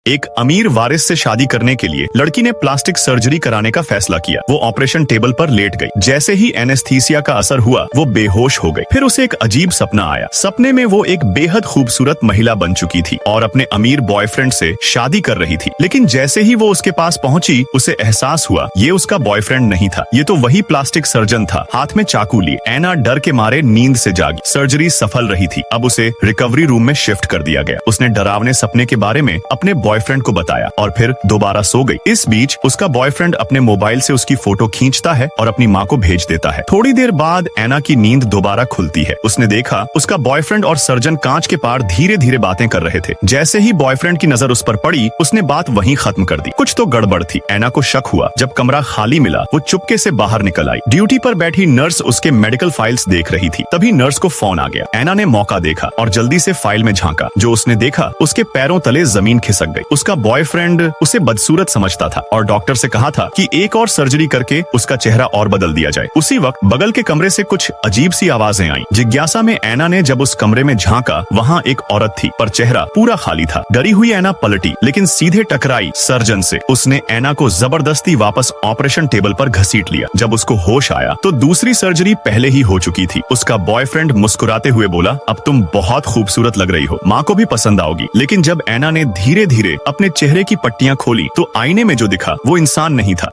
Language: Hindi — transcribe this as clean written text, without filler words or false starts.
एक अमीर वारिस से शादी करने के लिए लड़की ने प्लास्टिक सर्जरी कराने का फैसला किया। वो ऑपरेशन टेबल पर लेट गई। जैसे ही एनेस्थीसिया का असर हुआ वो बेहोश हो गई। फिर उसे एक अजीब सपना आया। सपने में वो एक बेहद खूबसूरत महिला बन चुकी थी और अपने अमीर बॉयफ्रेंड से शादी कर रही थी। लेकिन जैसे ही वो उसके पास पहुंची उसे एहसास हुआ ये उसका बॉयफ्रेंड नहीं था, ये तो वही प्लास्टिक सर्जन था, हाथ में चाकू लिए। एना डर के मारे नींद से जागी। सर्जरी सफल रही थी। अब उसे रिकवरी रूम में शिफ्ट कर दिया गया। उसने डरावने सपने के बारे में अपने बॉयफ्रेंड को बताया और फिर दोबारा सो गई। इस बीच उसका बॉयफ्रेंड अपने मोबाइल से उसकी फोटो खींचता है और अपनी माँ को भेज देता है। थोड़ी देर बाद एना की नींद दोबारा खुलती है। उसने देखा उसका बॉयफ्रेंड और सर्जन कांच के पार धीरे धीरे बातें कर रहे थे। जैसे ही बॉयफ्रेंड की नजर उस पर पड़ी उसने बात वहीं खत्म कर दी। कुछ तो गड़बड़ थी। एना को शक हुआ। जब कमरा खाली मिला वो चुपके से बाहर निकल आई। ड्यूटी पर बैठी नर्स उसके मेडिकल फाइल्स देख रही थी। तभी नर्स को फोन आ गया। एना ने मौका देखा और जल्दी से फाइल में झांका। जो उसने देखा उसके पैरों तले जमीन खिसक गई। उसका बॉयफ्रेंड उसे बदसूरत समझता था और डॉक्टर से कहा था कि एक और सर्जरी करके उसका चेहरा और बदल दिया जाए। उसी वक्त बगल के कमरे से कुछ अजीब सी आवाजें आईं। जिज्ञासा में एना ने जब उस कमरे में झांका वहाँ एक औरत थी पर चेहरा पूरा खाली था। डरी हुई एना पलटी लेकिन सीधे टकराई सर्जन से। उसने एना को जबरदस्ती वापस ऑपरेशन टेबल पर घसीट लिया। जब उसको होश आया तो दूसरी सर्जरी पहले ही हो चुकी थी। उसका बॉयफ्रेंड मुस्कुराते हुए बोला, अब तुम बहुत खूबसूरत लग रही हो, माँ को भी पसंद आओगी। लेकिन जब एना ने धीरे धीरे अपने चेहरे की पट्टियां खोली तो आईने में जो दिखा वो इंसान नहीं था।